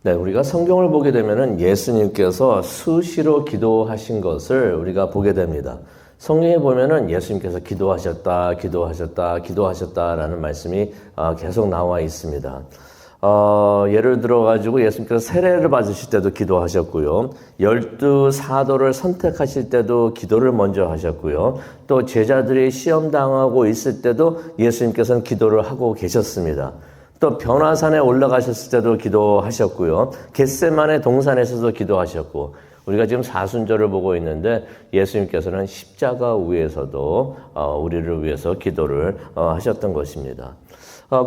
네, 우리가 성경을 보게 되면은 예수님께서 수시로 기도하신 것을 우리가 보게 됩니다. 성경에 보면은 예수님께서 기도하셨다라는 말씀이 계속 나와 있습니다. 예를 들어가지고 예수님께서 세례를 받으실 때도 기도하셨고요. 12 사도를 선택하실 때도 기도를 먼저 하셨고요. 또 제자들이 시험 당하고 있을 때도 예수님께서는 기도를 하고 계셨습니다. 또 변화산에 올라가셨을 때도 기도하셨고요. 겟세마네 동산에서도 기도하셨고, 우리가 지금 사순절을 보고 있는데 예수님께서는 십자가 위에서도 우리를 위해서 기도를 하셨던 것입니다.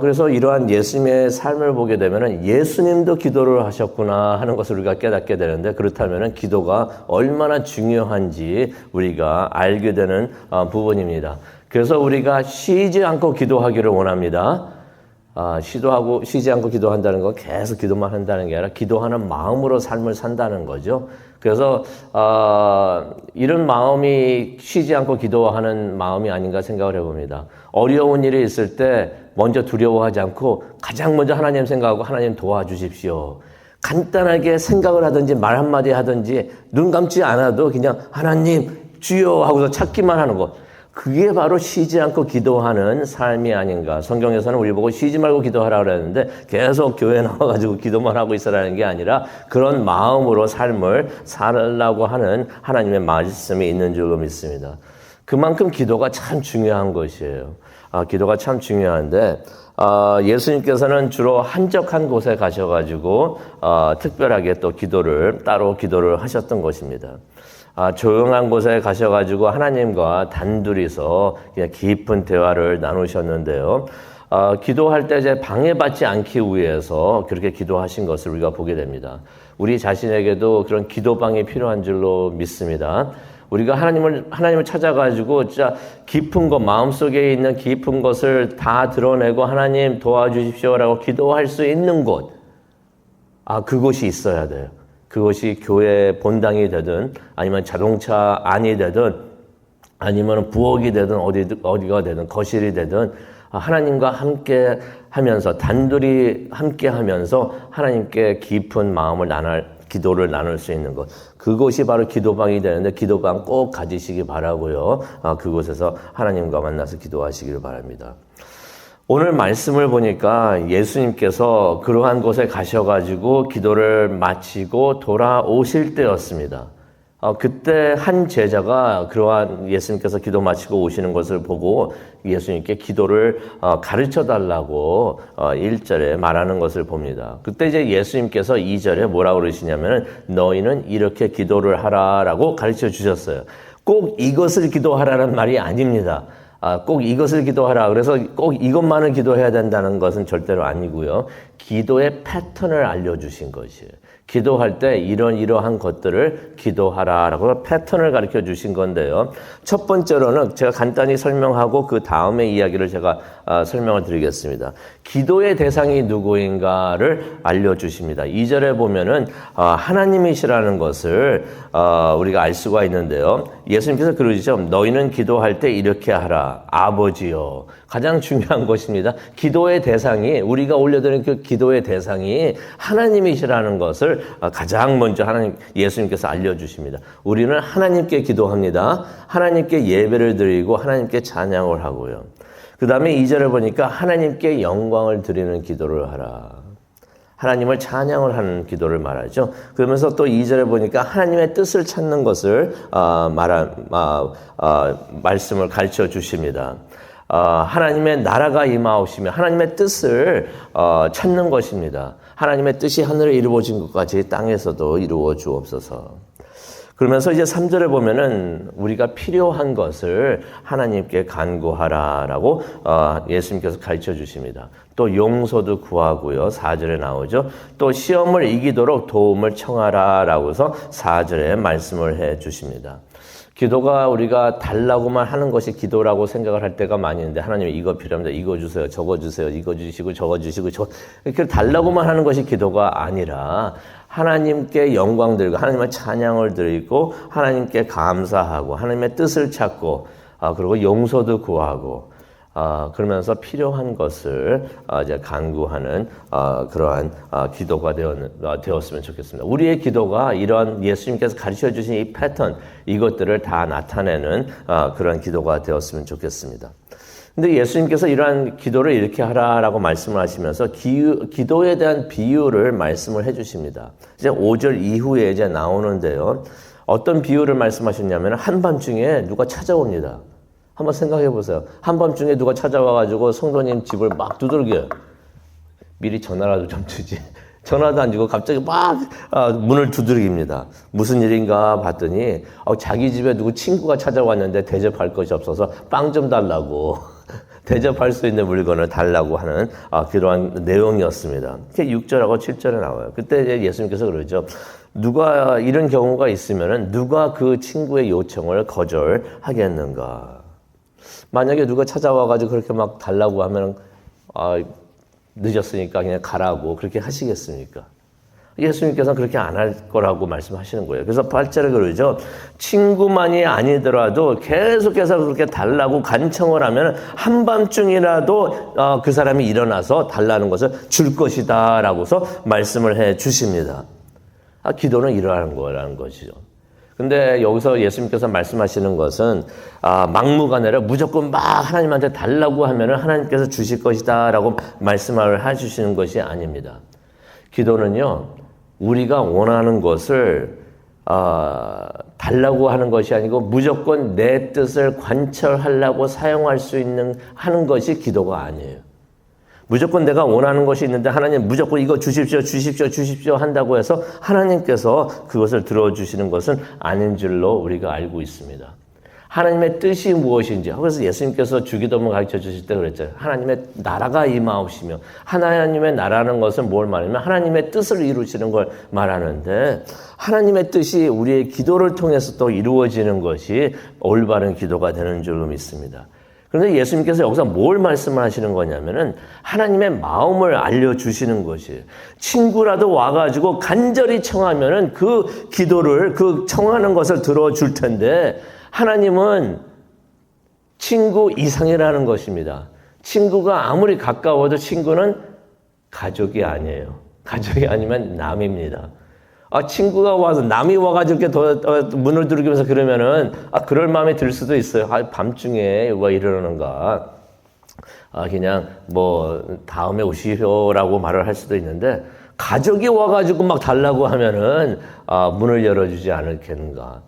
그래서 이러한 예수님의 삶을 보게 되면은 예수님도 기도를 하셨구나 하는 것을 우리가 깨닫게 되는데, 그렇다면은 기도가 얼마나 중요한지 우리가 알게 되는 부분입니다. 그래서 우리가 쉬지 않고 기도하기를 원합니다. 쉬지 않고 기도한다는 건 계속 기도만 한다는 게 아니라 기도하는 마음으로 삶을 산다는 거죠. 그래서 이런 마음이 쉬지 않고 기도하는 마음이 아닌가 생각을 해봅니다. 어려운 일이 있을 때 먼저 두려워하지 않고 가장 먼저 하나님 생각하고 하나님 도와주십시오. 간단하게 생각을 하든지 말 한마디 하든지 눈 감지 않아도 그냥 하나님 주여 하고서 찾기만 하는 것. 그게 바로 쉬지 않고 기도하는 삶이 아닌가. 성경에서는 우리 보고 쉬지 말고 기도하라고 그랬는데 계속 교회에 나와가지고 기도만 하고 있으라는 게 아니라 그런 마음으로 삶을 살라고 하는 하나님의 말씀이 있는 줄로 믿습니다. 그만큼 기도가 참 중요한 것이에요. 기도가 참 중요한데 예수님께서는 주로 한적한 곳에 가셔가지고 특별하게 또 따로 기도를 하셨던 것입니다. 조용한 곳에 가셔가지고 하나님과 단둘이서 그냥 깊은 대화를 나누셨는데요. 기도할 때 이제 방해받지 않기 위해서 그렇게 기도하신 것을 우리가 보게 됩니다. 우리 자신에게도 그런 기도방이 필요한 줄로 믿습니다. 우리가 하나님을 찾아가지고 진짜 깊은 것, 마음속에 있는 깊은 것을 다 드러내고 하나님 도와주십시오라고 기도할 수 있는 곳, 그곳이 있어야 돼요. 그것이 교회 본당이 되든 아니면 자동차 안이 되든 아니면 부엌이 되든 어디가 되든 거실이 되든 하나님과 함께 하면서 단둘이 함께 하면서 하나님께 깊은 기도를 나눌 수 있는 것. 그것이 바로 기도방이 되는데 기도방 꼭 가지시기 바라고요. 그곳에서 하나님과 만나서 기도하시기를 바랍니다. 오늘 말씀을 보니까 예수님께서 그러한 곳에 가셔가지고 기도를 마치고 돌아오실 때였습니다. 그때 한 제자가 그러한 예수님께서 기도 마치고 오시는 것을 보고 예수님께 기도를 가르쳐 달라고 1절에 말하는 것을 봅니다. 그때 이제 예수님께서 2절에 뭐라고 그러시냐면은 너희는 이렇게 기도를 하라라고 가르쳐 주셨어요. 꼭 이것을 기도하라는 말이 아닙니다. 꼭 이것을 기도하라. 그래서 꼭 이것만을 기도해야 된다는 것은 절대로 아니고요. 기도의 패턴을 알려주신 것이에요. 기도할 때 이러한 것들을 기도하라라고 패턴을 가르쳐 주신 건데요. 첫 번째로는 제가 간단히 설명하고 그 다음에 이야기를 제가 설명을 드리겠습니다. 기도의 대상이 누구인가를 알려주십니다. 2절에 보면은 하나님이시라는 것을 우리가 알 수가 있는데요. 예수님께서 그러시죠. 너희는 기도할 때 이렇게 하라. 아버지요. 가장 중요한 것입니다. 기도의 대상이, 우리가 올려드리는 그 기도의 대상이 하나님이시라는 것을 가장 먼저 예수님께서 알려주십니다. 우리는 하나님께 기도합니다. 하나님께 예배를 드리고 하나님께 찬양을 하고요. 그 다음에 2절을 보니까 하나님께 영광을 드리는 기도를 하라. 하나님을 찬양을 하는 기도를 말하죠. 그러면서 또 2절에 보니까 하나님의 뜻을 찾는 것을 말씀을 가르쳐 주십니다. 하나님의 나라가 임하오시며 하나님의 뜻을 찾는 것입니다. 하나님의 뜻이 하늘에 이루어진 것 같이 땅에서도 이루어 주옵소서. 그러면서 이제 3절에 보면은 우리가 필요한 것을 하나님께 간구하라라고 예수님께서 가르쳐 주십니다. 또 용서도 구하고요. 4절에 나오죠. 또 시험을 이기도록 도움을 청하라라고 해서 4절에 말씀을 해 주십니다. 기도가 우리가 달라고만 하는 것이 기도라고 생각을 할 때가 많이 있는데 하나님 이거 필요합니다. 이거 주세요. 저거 주세요. 이거 주시고 저거 주시고 이렇게 달라고만 하는 것이 기도가 아니라 하나님께 영광 드리고 하나님의 찬양을 드리고 하나님께 감사하고 하나님의 뜻을 찾고 그리고 용서도 구하고 그러면서 필요한 것을 이제 간구하는 그러한 기도가 되었으면 좋겠습니다. 우리의 기도가 이런 예수님께서 가르쳐 주신 이 패턴, 이것들을 다 나타내는 그런 기도가 되었으면 좋겠습니다. 근데 예수님께서 이러한 기도를 이렇게 하라라고 말씀을 하시면서 기도에 대한 비유를 말씀을 해 주십니다. 이제 5절 이후에 이제 나오는데요. 어떤 비유를 말씀하셨냐면 한밤중에 누가 찾아옵니다. 한번 생각해 보세요. 한밤중에 누가 찾아와가지고 성도님 집을 막 두들겨요. 미리 전화라도 좀 주지. 전화도 안 주고 갑자기 막 문을 두드립니다. 무슨 일인가 봤더니 자기 집에 누구 친구가 찾아왔는데 대접할 것이 없어서 빵 좀 달라고 대접할 수 있는 물건을 달라고 하는 그러한 내용이었습니다. 6절하고 7절에 나와요. 그때 예수님께서 그러죠. 누가 이런 경우가 있으면은 누가 그 친구의 요청을 거절하겠는가? 만약에 누가 찾아와가지고 그렇게 막 달라고 하면 늦었으니까 그냥 가라고 그렇게 하시겠습니까? 예수님께서는 그렇게 안 할 거라고 말씀하시는 거예요. 그래서 8절에 그러죠. 친구만이 아니더라도 계속해서 그렇게 달라고 간청을 하면 한밤중이라도 그 사람이 일어나서 달라는 것을 줄 것이다 라고서 말씀을 해 주십니다. 기도는 이러한 거라는 것이죠. 근데 여기서 예수님께서 말씀하시는 것은 막무가내로 무조건 막 하나님한테 달라고 하면 하나님께서 주실 것이다 라고 말씀을 해주시는 것이 아닙니다. 기도는요, 우리가 원하는 것을 달라고 하는 것이 아니고 무조건 내 뜻을 관철하려고 사용할 수 있는 하는 것이 기도가 아니에요. 무조건 내가 원하는 것이 있는데 하나님 무조건 이거 주십시오, 주십시오, 주십시오 한다고 해서 하나님께서 그것을 들어주시는 것은 아닌 줄로 우리가 알고 있습니다. 하나님의 뜻이 무엇인지, 그래서 예수님께서 주기도문 가르쳐 주실 때 그랬잖아요. 하나님의 나라가 임하옵시며, 하나님의 나라는 것은 뭘 말하냐면 하나님의 뜻을 이루시는 걸 말하는데, 하나님의 뜻이 우리의 기도를 통해서 또 이루어지는 것이 올바른 기도가 되는 줄로 믿습니다. 그런데 예수님께서 여기서 뭘 말씀을 하시는 거냐면은 하나님의 마음을 알려주시는 것이에요. 친구라도 와가지고 간절히 청하면은 그 기도를, 그 청하는 것을 들어줄 텐데, 하나님은 친구 이상이라는 것입니다. 친구가 아무리 가까워도 친구는 가족이 아니에요. 가족이 아니면 남입니다. 친구가 와서, 남이 와가지고 이렇게 문을 두드리면서 그러면은, 그럴 마음이 들 수도 있어요. 밤중에 왜 이러는가. 그냥 다음에 오시오라고 말을 할 수도 있는데, 가족이 와가지고 막 달라고 하면은, 문을 열어주지 않을겠는가.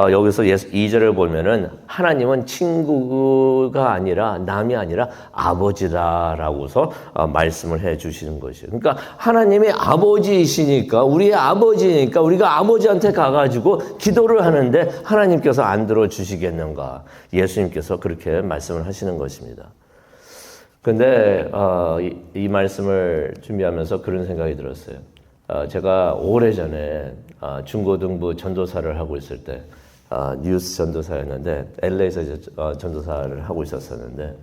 여기서 2절을 보면은 하나님은 친구가 아니라 남이 아니라 아버지다라고서 말씀을 해 주시는 것이에요. 그러니까 하나님이 아버지이시니까, 우리의 아버지니까 우리가 아버지한테 가가지고 기도를 하는데 하나님께서 안 들어주시겠는가. 예수님께서 그렇게 말씀을 하시는 것입니다. 근데 이 말씀을 준비하면서 그런 생각이 들었어요. 제가 오래전에 중고등부 전도사를 하고 있을 때 뉴스 전도사였는데 LA에서 전도사를 하고 있었었는데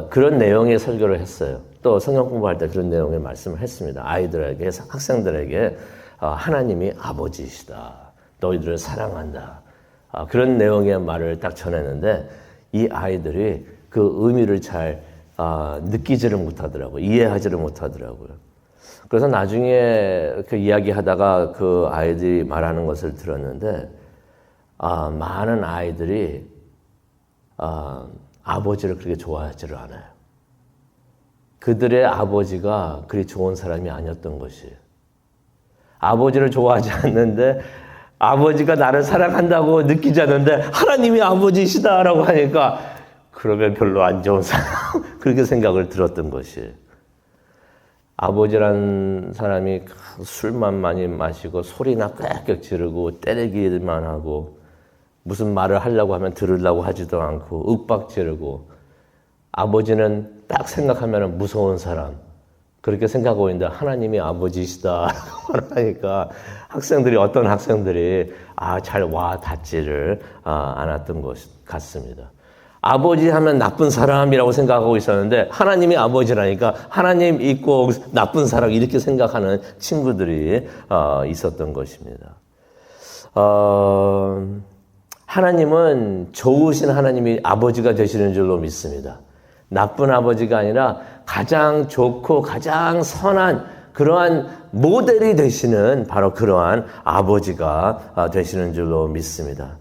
그런 내용의 설교를 했어요. 또 성경 공부할 때 그런 내용의 말씀을 했습니다. 아이들에게, 학생들에게 하나님이 아버지이시다. 너희들을 사랑한다. 그런 내용의 말을 딱 전했는데 이 아이들이 그 의미를 잘 느끼지를 못하더라고요. 이해하지를 못하더라고요. 그래서 나중에 그 이야기하다가 그 아이들이 말하는 것을 들었는데, 많은 아이들이, 아버지를 그렇게 좋아하지를 않아요. 그들의 아버지가 그리 좋은 사람이 아니었던 것이에요. 아버지를 좋아하지 않는데, 아버지가 나를 사랑한다고 느끼지 않는데, 하나님이 아버지시다라고 하니까, 그러면 별로 안 좋은 사람, 그렇게 생각을 들었던 것이에요. 아버지란 사람이 술만 많이 마시고 소리나 꽥꽥 지르고 때리기만 하고 무슨 말을 하려고 하면 들으려고 하지도 않고 윽박 지르고, 아버지는 딱 생각하면 무서운 사람, 그렇게 생각하고 있는데 하나님이 아버지시다라고 하니까 어떤 학생들이 잘 와 닿지를 않았던 것 같습니다. 아버지 하면 나쁜 사람이라고 생각하고 있었는데 하나님이 아버지라니까 하나님 있고 나쁜 사람 이렇게 생각하는 친구들이 있었던 것입니다. 하나님은 좋으신 하나님이 아버지가 되시는 줄로 믿습니다. 나쁜 아버지가 아니라 가장 좋고 가장 선한 그러한 모델이 되시는 바로 그러한 아버지가 되시는 줄로 믿습니다.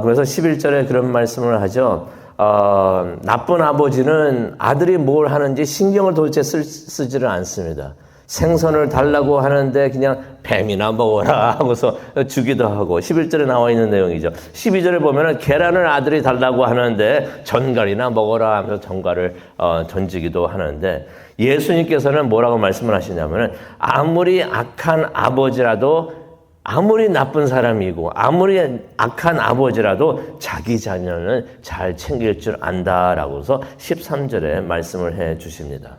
그래서 11절에 그런 말씀을 하죠. 나쁜 아버지는 아들이 뭘 하는지 신경을 도대체 쓰지를 않습니다. 생선을 달라고 하는데 그냥 뱀이나 먹어라 하고서 주기도 하고 11절에 나와 있는 내용이죠. 12절에 보면은 계란을 아들이 달라고 하는데 전갈이나 먹어라 하면서 전갈을 던지기도 하는데 예수님께서는 뭐라고 말씀을 하시냐면은 아무리 악한 아버지라도 아무리 나쁜 사람이고 아무리 악한 아버지라도 자기 자녀는 잘 챙길 줄 안다라고서 13절에 말씀을 해 주십니다.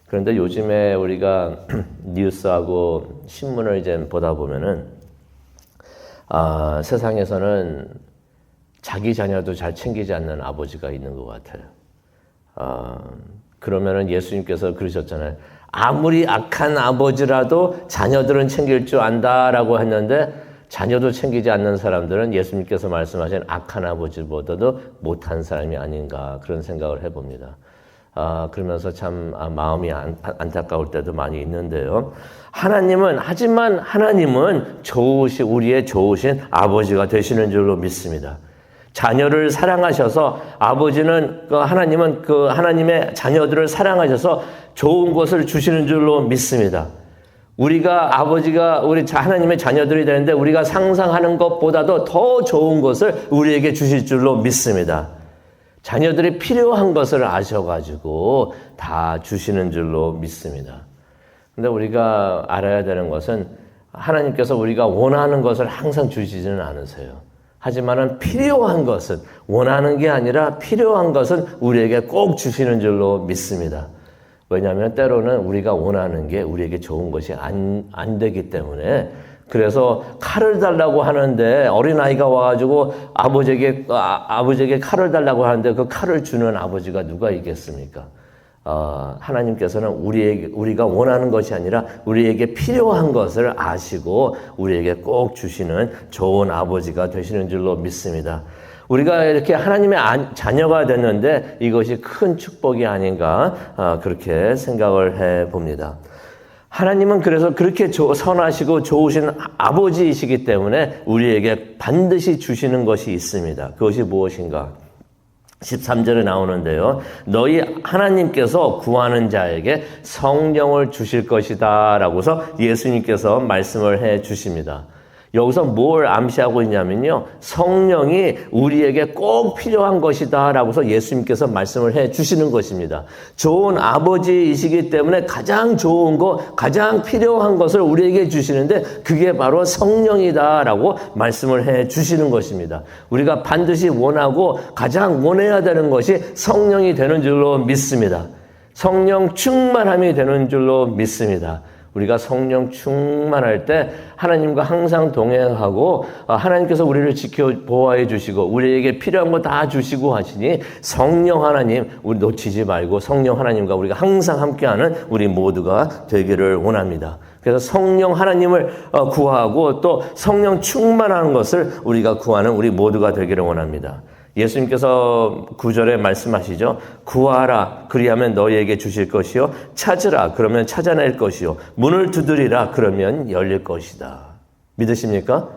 그런데 요즘에 우리가 뉴스하고 신문을 이제 보다 보면은 세상에서는 자기 자녀도 잘 챙기지 않는 아버지가 있는 것 같아요. 그러면은 예수님께서 그러셨잖아요. 아무리 악한 아버지라도 자녀들은 챙길 줄 안다라고 했는데 자녀도 챙기지 않는 사람들은 예수님께서 말씀하신 악한 아버지보다도 못한 사람이 아닌가 그런 생각을 해봅니다. 그러면서 참 마음이 안타까울 때도 많이 있는데요. 하지만 하나님은 우리의 좋으신 아버지가 되시는 줄로 믿습니다. 자녀를 사랑하셔서 하나님은 하나님의 자녀들을 사랑하셔서 좋은 것을 주시는 줄로 믿습니다. 우리 하나님의 자녀들이 되는데 우리가 상상하는 것보다도 더 좋은 것을 우리에게 주실 줄로 믿습니다. 자녀들이 필요한 것을 아셔가지고 다 주시는 줄로 믿습니다. 근데 우리가 알아야 되는 것은 하나님께서 우리가 원하는 것을 항상 주시지는 않으세요. 하지만은 필요한 것은 원하는 게 아니라 필요한 것은 우리에게 꼭 주시는 줄로 믿습니다. 왜냐하면 때로는 우리가 원하는 게 우리에게 좋은 것이 안 되기 때문에 그래서 칼을 달라고 하는데 어린아이가 와가지고 아버지에게 칼을 달라고 하는데 그 칼을 주는 아버지가 누가 있겠습니까? 하나님께서는 우리가 원하는 것이 아니라 우리에게 필요한 것을 아시고 우리에게 꼭 주시는 좋은 아버지가 되시는 줄로 믿습니다. 우리가 이렇게 하나님의 자녀가 됐는데 이것이 큰 축복이 아닌가 그렇게 생각을 해봅니다. 하나님은 그래서 그렇게 선하시고 좋으신 아버지이시기 때문에 우리에게 반드시 주시는 것이 있습니다. 그것이 무엇인가? 13절에 나오는데요. 너희 하나님께서 구하는 자에게 성령을 주실 것이다 라고서 예수님께서 말씀을 해 주십니다. 여기서 뭘 암시하고 있냐면요. 성령이 우리에게 꼭 필요한 것이다 라고서 예수님께서 말씀을 해 주시는 것입니다. 좋은 아버지이시기 때문에 가장 좋은 것, 가장 필요한 것을 우리에게 주시는데 그게 바로 성령이다 라고 말씀을 해 주시는 것입니다. 우리가 반드시 원하고 가장 원해야 되는 것이 성령이 되는 줄로 믿습니다. 성령 충만함이 되는 줄로 믿습니다. 우리가 성령 충만할 때 하나님과 항상 동행하고 하나님께서 우리를 지켜 보호해 주시고 우리에게 필요한 거 다 주시고 하시니 성령 하나님 우리 놓치지 말고 성령 하나님과 우리가 항상 함께하는 우리 모두가 되기를 원합니다. 그래서 성령 하나님을 구하고 또 성령 충만한 것을 우리가 구하는 우리 모두가 되기를 원합니다. 예수님께서 9절에 말씀하시죠. 구하라 그리하면 너희에게 주실 것이요 찾으라 그러면 찾아낼 것이요 문을 두드리라 그러면 열릴 것이다. 믿으십니까?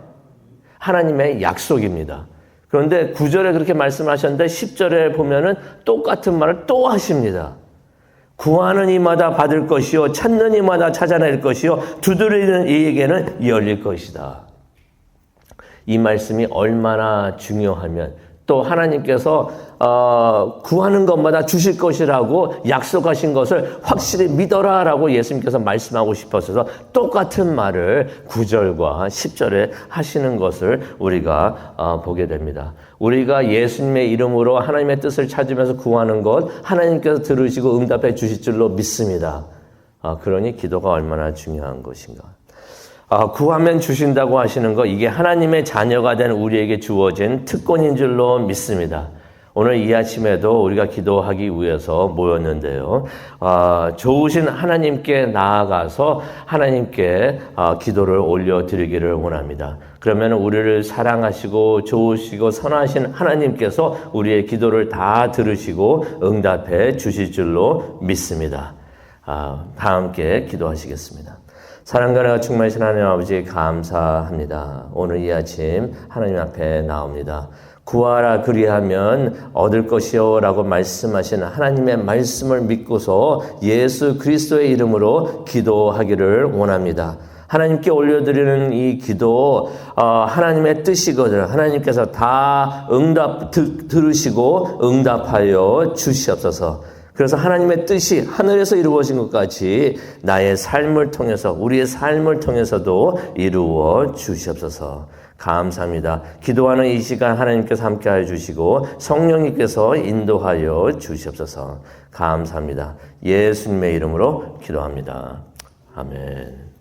하나님의 약속입니다. 그런데 9절에 그렇게 말씀하셨는데 10절에 보면은 똑같은 말을 또 하십니다. 구하는 이마다 받을 것이요 찾는 이마다 찾아낼 것이요 두드리는 이에게는 열릴 것이다. 이 말씀이 얼마나 중요하면 또 하나님께서 구하는 것마다 주실 것이라고 약속하신 것을 확실히 믿어라라고 예수님께서 말씀하고 싶어서 똑같은 말을 9절과 10절에 하시는 것을 우리가 보게 됩니다. 우리가 예수님의 이름으로 하나님의 뜻을 찾으면서 구하는 것 하나님께서 들으시고 응답해 주실 줄로 믿습니다. 그러니 기도가 얼마나 중요한 것인가. 구하면 주신다고 하시는 거 이게 하나님의 자녀가 된 우리에게 주어진 특권인 줄로 믿습니다. 오늘 이 아침에도 우리가 기도하기 위해서 모였는데요. 좋으신 하나님께 나아가서 하나님께 기도를 올려드리기를 원합니다. 그러면 우리를 사랑하시고 좋으시고 선하신 하나님께서 우리의 기도를 다 들으시고 응답해 주실 줄로 믿습니다. 다 함께 기도하시겠습니다. 사랑과 은혜가 충만하신 하나님 아버지 감사합니다. 오늘 이 아침 하나님 앞에 나옵니다. 구하라 그리하면 얻을 것이요 라고 말씀하신 하나님의 말씀을 믿고서 예수 그리스도의 이름으로 기도하기를 원합니다. 하나님께 올려드리는 이 기도 하나님의 뜻이거든요. 하나님께서 다 들으시고 응답하여 주시옵소서. 그래서 하나님의 뜻이 하늘에서 이루어진 것 같이 나의 삶을 통해서 우리의 삶을 통해서도 이루어 주시옵소서. 감사합니다. 기도하는 이 시간 하나님께서 함께하여 주시고 성령님께서 인도하여 주시옵소서. 감사합니다. 예수님의 이름으로 기도합니다. 아멘.